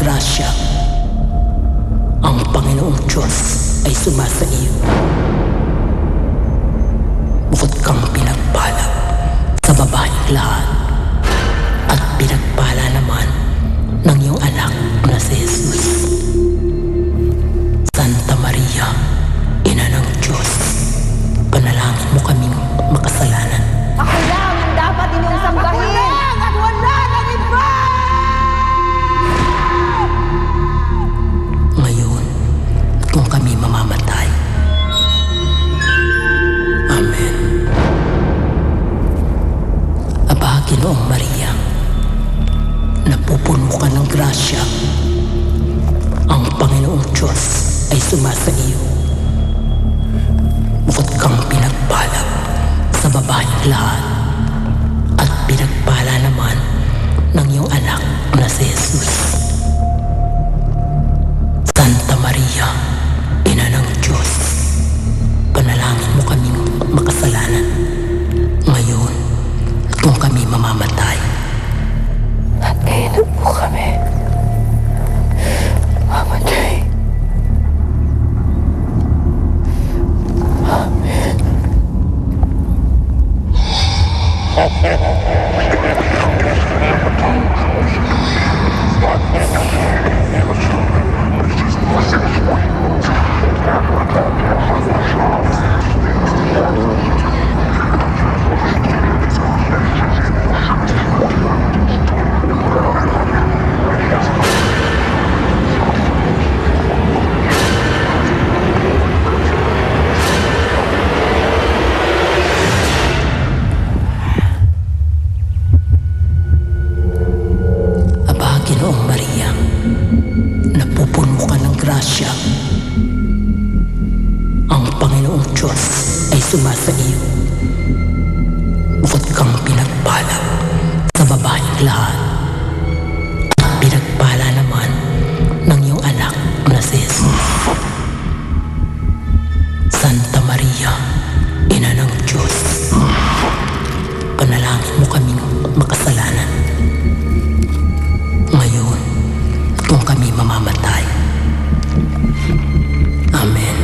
grasya. Ang Panginoong Diyos ay sumasa iyo. Bukod kang pinagpala sa babaeng lahat, at pinagpala naman ng iyong anak na si Jesus. Santa Maria, Ina ng Diyos, panalangin mo kaming makasalanan. Ako lang ang dapat inyong sambahin! At wala nang iba! Ngayon, kung kami mamamatay. Amen. Aba, Ginoong Maria, napupuno ka ng grasya. Ang Panginoong Diyos ay sumasa iyo. Bukod kang pinagpala sa babaeng lahat, at pinagpala naman ng iyong anak na si Jesus. Santa Maria, Ina ng Diyos, panalangin mo kaming makasalanan, ngayon at kung kami mamamatay. At ngayon po kami mamatay. Amen. Aba, Ginoong Maria, napupuno ka ng grasya. Ang Panginoong Diyos ay sumasa iyo. Bukod kang pinagpala sa babaeng lahat, at pinagpala naman ng iyong anak na si Jesus. Santa Maria, Ina ng Diyos, panalangin mo kaming makasalanan, ngayon at kung kami mamamatay. Amen.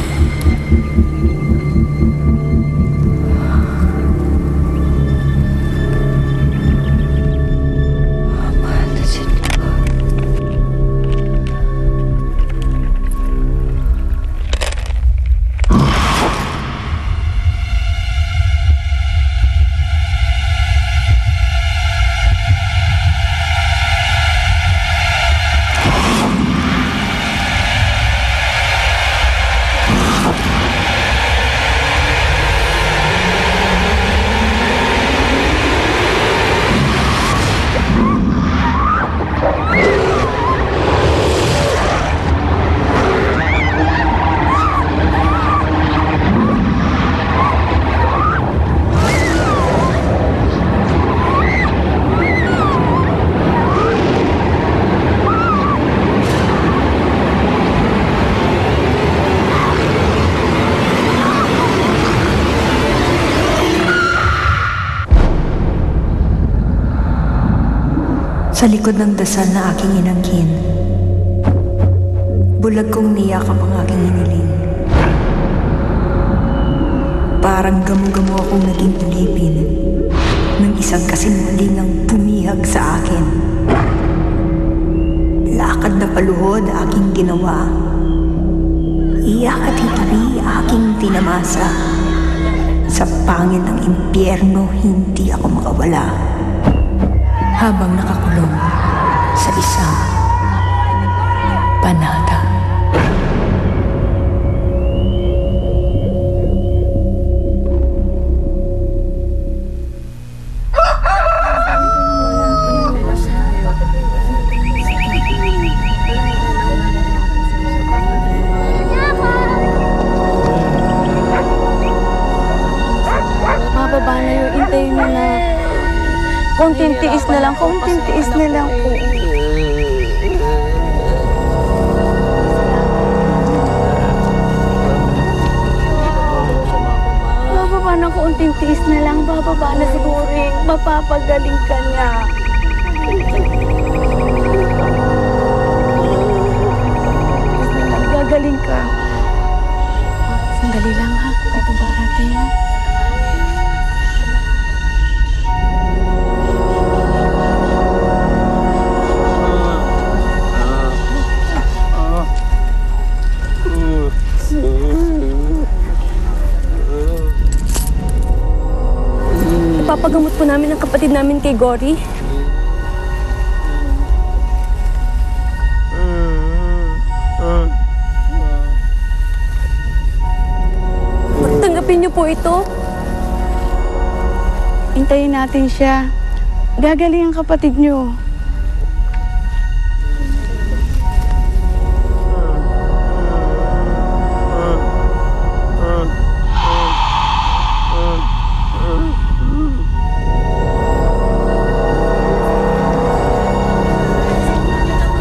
Sa likod ng dasal na aking inangkin, bulag kong niyakap ang aking hiniling. Parang gamo-gamo akong naging ulipin ng isang kasinungalingang bumihag sa akin. Lakad na paluhod aking ginawa. Iyak at hitabi aking tinamasa. Sa pangil ng impyerno, hindi ako makawala. Habang nakakulong sa isang panata. Mababa na yung intay mo na. Konting tiis na lang, konting tiis na lang po. Bababa na, konting tiis na lang, bababa na siguro. Mapapagaling ka niya. kapatid namin kay Gory. Tanggapin niyo po ito. Hintayin natin siya. Gagaling ang kapatid niyo.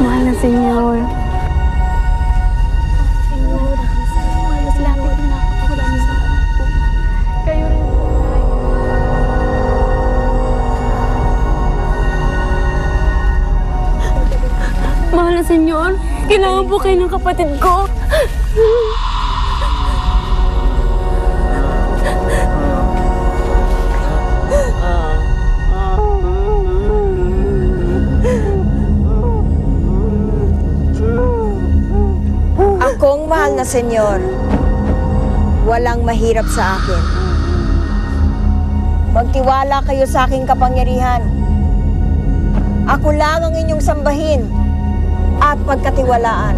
Mahal na Senyor. Kayo rin po. Mahal na Senyor, kailangan po kayo ng kapatid ko. Akong mahal na senyor, walang mahirap sa akin. Magtiwala kayo sa aking kapangyarihan. Ako lang ang inyong sambahin at pagkatiwalaan.